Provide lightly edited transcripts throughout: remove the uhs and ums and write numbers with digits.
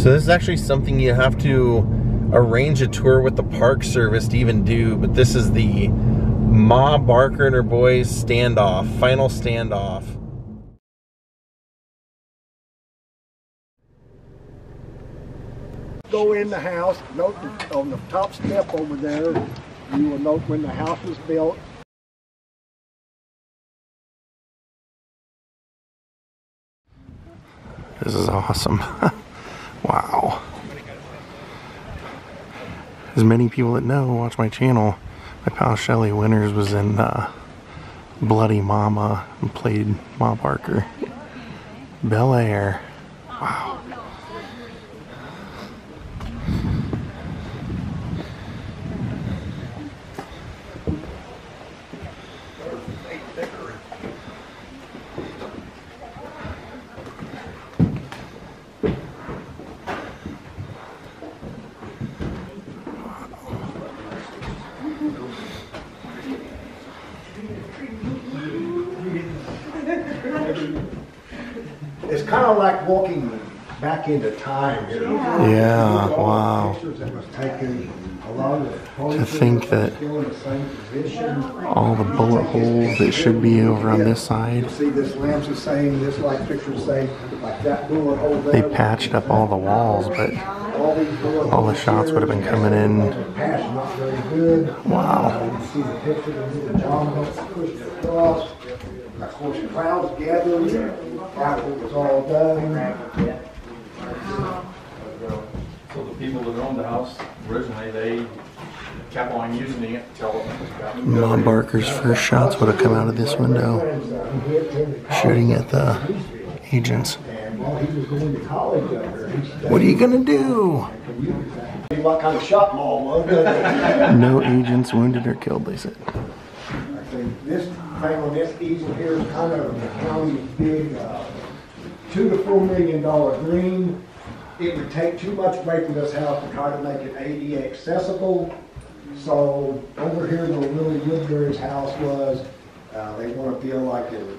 So this is actually something you have to arrange a tour with the Park Service to even do, but this is the Ma Barker and her boys standoff, final standoff. Go in the house, note on the top step over there, you will note when the house was built. This is awesome. Wow. As many people that know, watch my channel, my pal Shelly Winters was in Bloody Mama and played Ma Barker. Bel Air. Wow. It's kind of like walking back into time. You know? Yeah, wow. Pictures that was taken, a lot of To think that all the bullet holes that should be over on this side, you see this lamp's the same, this light picture's the same, like that bullet hole they there. patched up all the walls, but all the shots would have been coming in. Not very good. Wow. You see the picture of John pushed across. Of course, crowds gathered after it was all done. So the people that owned the house originally, they kept on using it until it got Ma Barker's first shots would have come out of this window, shooting at the agents. And while he was going to college up there, he said, What are you gonna do? what kind of shot mall was it? No agents wounded or killed, they said. I think this thing on this easel here is kind of the county's big $2 to $4 million dream. It would take too much away from this house to try to make it ADA accessible. So over here where Willie Woodbury's house was, they want to feel like an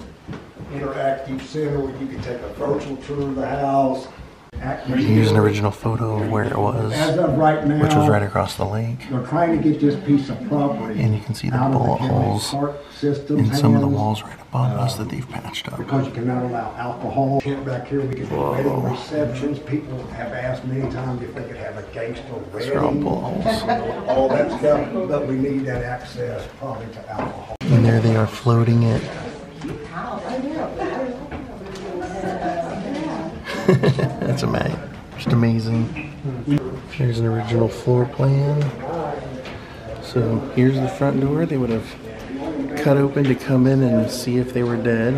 interactive center where you can take a virtual tour of the house. Here's an original photo of where it was, As of right now, which was right across the lake. they're trying to get this piece of property And you can see the out of bullet county's holes park system in some of the hands, walls right above us that they've patched up. because you cannot allow alcohol. Tent back here, we can do wedding receptions. People have asked many times if they could have a gangster These are all wedding. bullet holes. All that stuff, but we need that access probably to alcohol. And there they are floating it. That's amazing. Just amazing. Here's an original floor plan. So here's the front door. They would have cut open to come in and see if they were dead.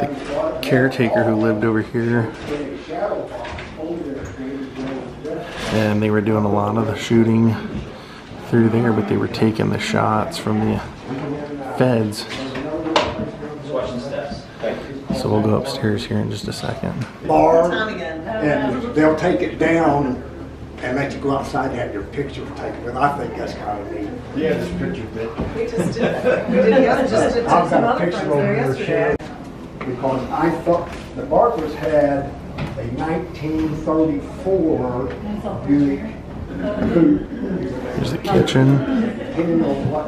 The caretaker who lived over here, and they were doing a lot of the shooting through there, but they were taking the shots from the feds. So we'll go upstairs here in just a second. Bar, and they'll take it down and let you go outside and have your picture taken. But I think that's kind of neat. Yeah, this picture bit. We just did it. We did just did I've some got a other picture friends over there here yesterday. shared because I thought the Barkers had a 1934 Buick coupe. Here's the kitchen. Depending on what.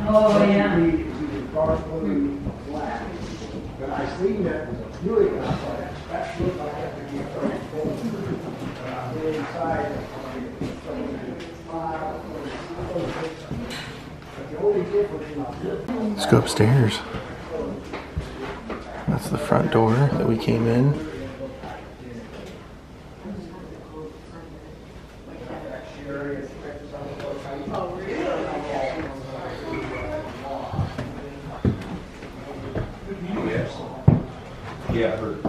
Oh, yeah. It was either dark blue or black. But I seen that was a Buick and I thought that looked like that could be a 34. But I went inside and Let's go upstairs. That's the front door that we came in. Yeah, I heard.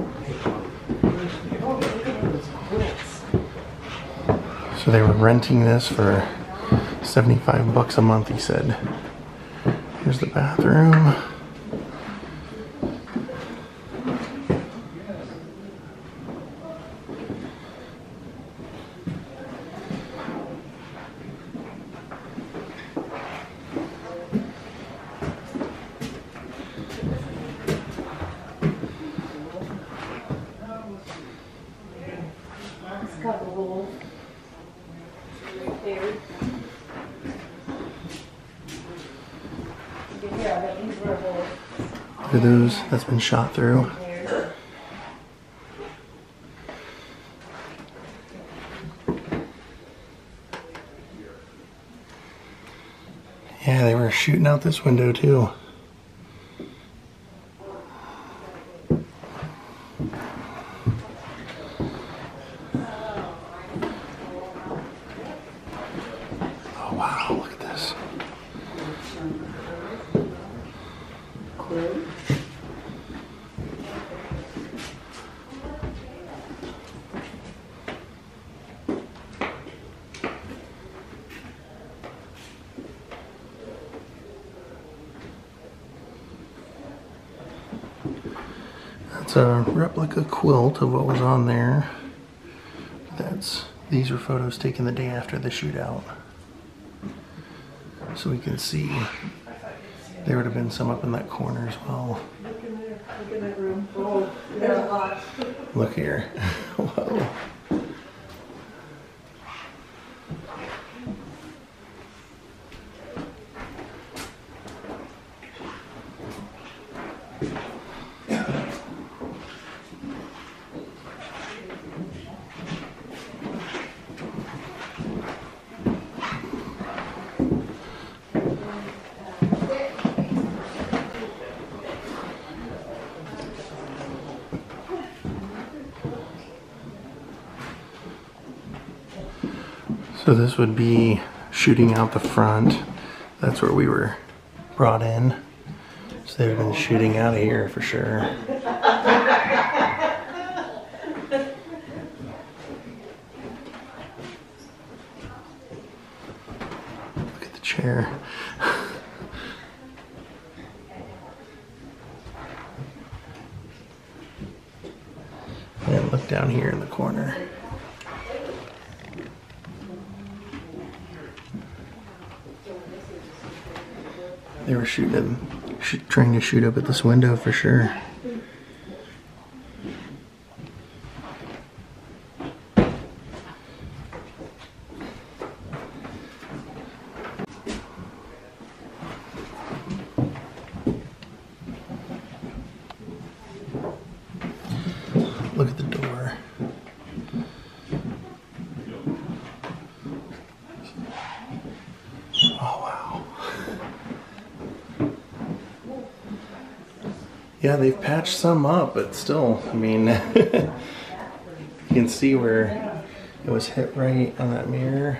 So they were renting this for $75 a month, he said. Here's the bathroom. couple holes. Right there. Yeah, but these were holes. Look at those. That's been shot through. There. Yeah, they were shooting out this window too. Oh wow, look at this. That's a replica quilt of what was on there. These were photos taken the day after the shootout. So we can see there would have been some up in that corner as well. Look in there. Look in that room. Oh, there's a lot. Look here. Whoa. So this would be shooting out the front. That's where we were brought in. So they've been shooting out of here for sure. Look at the chair. And look down here in the corner. They were trying to shoot up at this window for sure. Look at the door. Oh, wow. Yeah, they've patched some up, but still, I mean, you can see where it was hit right on that mirror.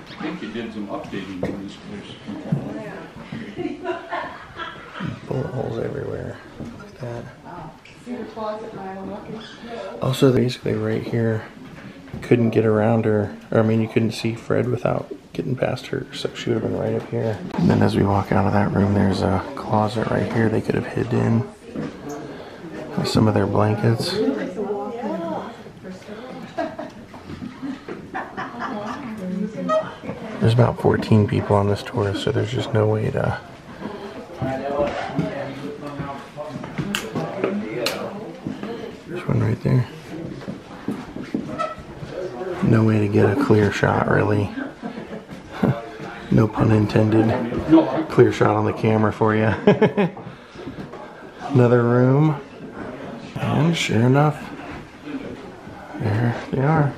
I think you did some updating on this place. Bullet holes everywhere. Look at that. See the closet, Maya, looking. Also, basically right here, couldn't get around her, or I mean, you couldn't see Fred without getting past her, so she would have been right up here. And then as we walk out of that room, there's a closet right here they could have hid in with some of their blankets. There's about 14 people on this tour, so there's just no way to... There's one right there. No way to get a clear shot, really. No pun intended. Clear shot on the camera for you. Another room. And sure enough, there they are.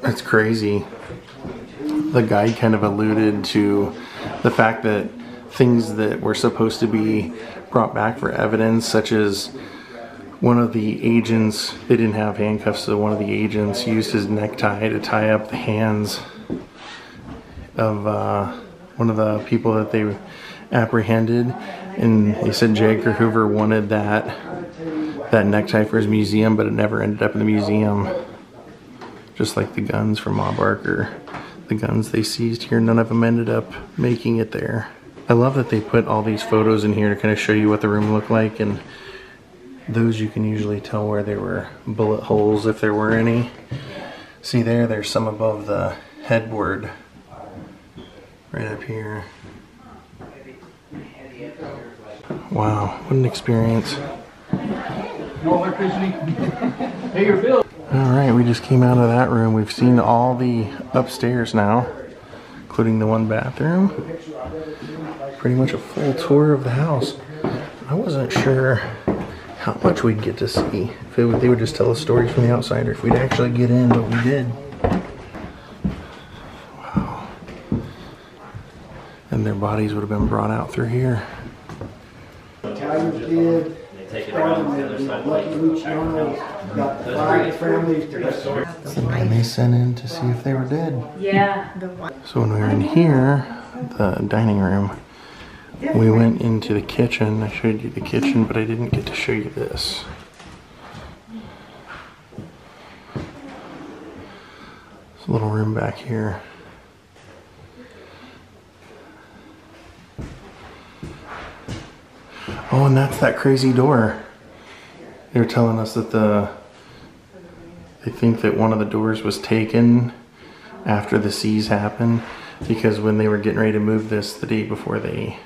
That's crazy. The guide kind of alluded to the fact that things that were supposed to be brought back for evidence, such as one of the agents, they didn't have handcuffs, so one of the agents used his necktie to tie up the hands of one of the people that they apprehended, and they said J. Edgar Hoover wanted that necktie for his museum, but it never ended up in the museum. Just like the guns from BARKER. the guns they seized here, none of them ended up making it there. I love that they put all these photos in here to kind of show you what the room looked like, and those you can usually tell where there were bullet holes if there were any. See there's some above the headboard right up here. Wow, what an experience. No electricity? Pay your bill. Alright, we just came out of that room. We've seen all the upstairs now, including the one bathroom. Pretty much a full tour of the house. I wasn't sure how much we'd get to see. If they would just tell us stories from the outside, or if we'd actually get in, but we did. Wow. And their bodies would have been brought out through here. Italians did. And they sent in to see if they were dead. Yeah. So when we were in here, the dining room, we went into the kitchen. I showed you the kitchen, but I didn't get to show you this. There's a little room back here. Oh, and that's that crazy door. They were telling us that they think that one of the doors was taken after the seize happened, because when they were getting ready to move this the day before they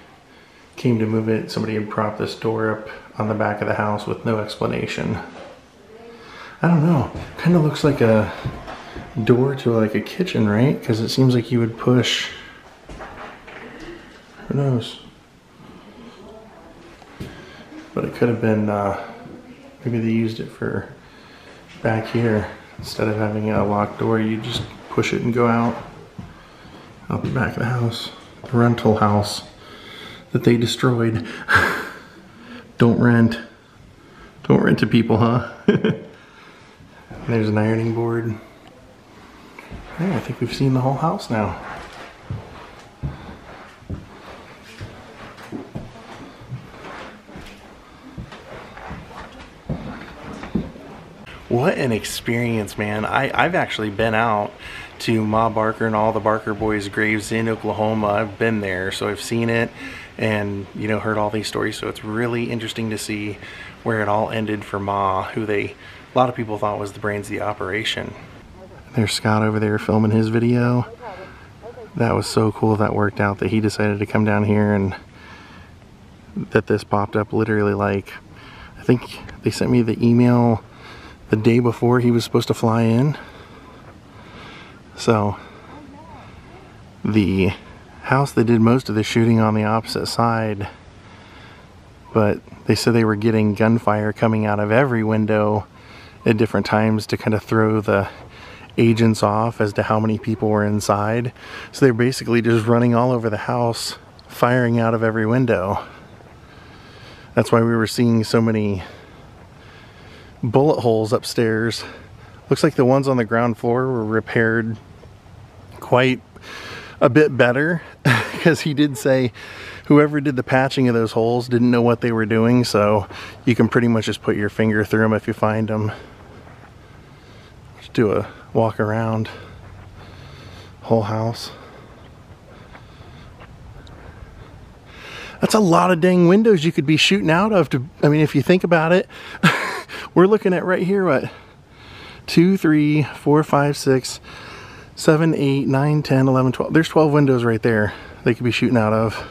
came to move it, somebody had propped this door up on the back of the house with no explanation. I don't know. Kind of looks like a door to like a kitchen, right? Because it seems like you would push. Who knows? But it could have been, maybe they used it for back here. Instead of having a locked door, you just push it and go out the back of the house. The rental house that they destroyed. Don't rent. Don't rent to people, huh? There's an ironing board. Yeah, I think we've seen the whole house now. What an experience, man. I've actually been out to Ma Barker and all the Barker boys' graves in Oklahoma. I've been there, so I've seen it and, you know, heard all these stories. So it's really interesting to see where it all ended for Ma, who a lot of people thought was the brains of the operation. There's Scott over there filming his video. That was so cool that worked out, that he decided to come down here and that this popped up literally, like, I think they sent me the email the day before he was supposed to fly in. So the house, they did most of the shooting on the opposite side, but they said they were getting gunfire coming out of every window at different times to kind of throw the agents off as to how many people were inside. So they're basically just running all over the house, firing out of every window. That's why we were seeing so many bullet holes upstairs. Looks like the ones on the ground floor were repaired quite a bit better, because he did say whoever did the patching of those holes didn't know what they were doing, so you can pretty much just put your finger through them if you find them. Just do a walk around whole house. That's a lot of dang windows you could be shooting out of. I mean, if you think about it. We're looking at right here, what? 2, 3, 4, 5, 6, 7, 8, 9, 10, 11, 12. There's 12 windows right there they could be shooting out of.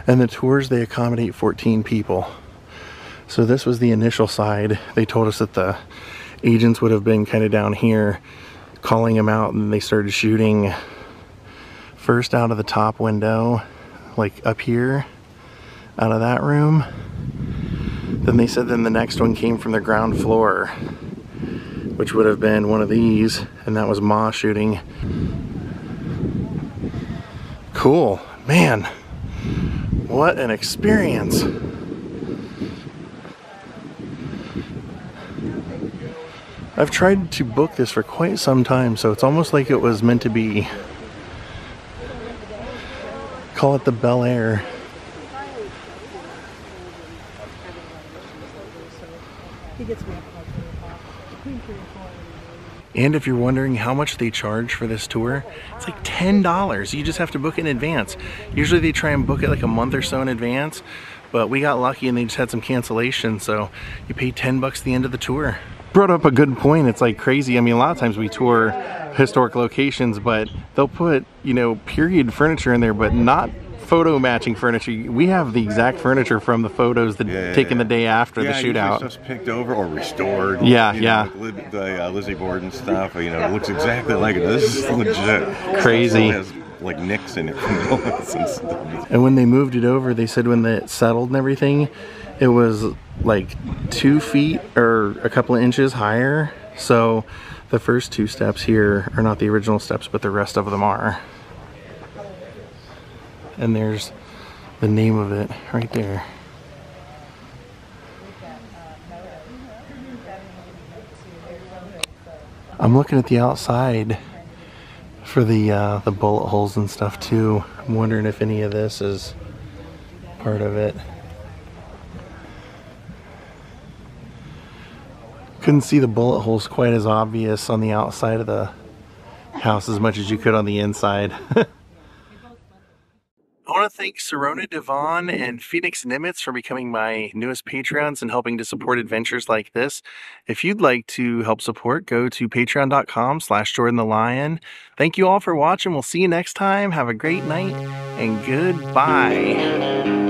And the tours, they accommodate 14 people. So this was the initial side. They told us that the agents would have been kind of down here calling them out, and they started shooting first out of the top window, like up here, out of that room. Then they said then the next one came from the ground floor, which would have been one of these, and that was Ma shooting. Cool, man, what an experience. I've tried to book this for quite some time, so it's almost like it was meant to be. Call it the Bel Air. He gets me up about 3 o'clock. And if you're wondering how much they charge for this tour, it's like $10. You just have to book it in advance. Usually they try and book it like a month or so in advance, but we got lucky and they just had some cancellations, so you pay 10 bucks at the end of the tour. Brought up a good point. It's like crazy. I mean, a lot of times we tour historic locations, but they'll put, you know, period furniture in there, but not photo matching furniture. We have the exact furniture from the photos that taken the day after the shootout. Stuff's picked over or restored. Yeah, you know, like the Lizzie board and stuff. You know, it looks exactly like it. This is legit. Crazy. It has like nicks in it from bullets and stuff. And when they moved it over, they said when it settled and everything, it was like 2 feet or a couple of inches higher. So the first 2 steps here are not the original steps, but the rest of them are. And there's the name of it right there. I'm looking at the outside for the bullet holes and stuff too. I'm wondering if any of this is part of it. Couldn't see the bullet holes quite as obvious on the outside of the house as much as you could on the inside. I want to thank Serona Devon and Phoenix Nimitz for becoming my newest Patreons and helping to support adventures like this. If you'd like to help support, go to patreon.com/JordanTheLion. Thank you all for watching. We'll see you next time. Have a great night and goodbye.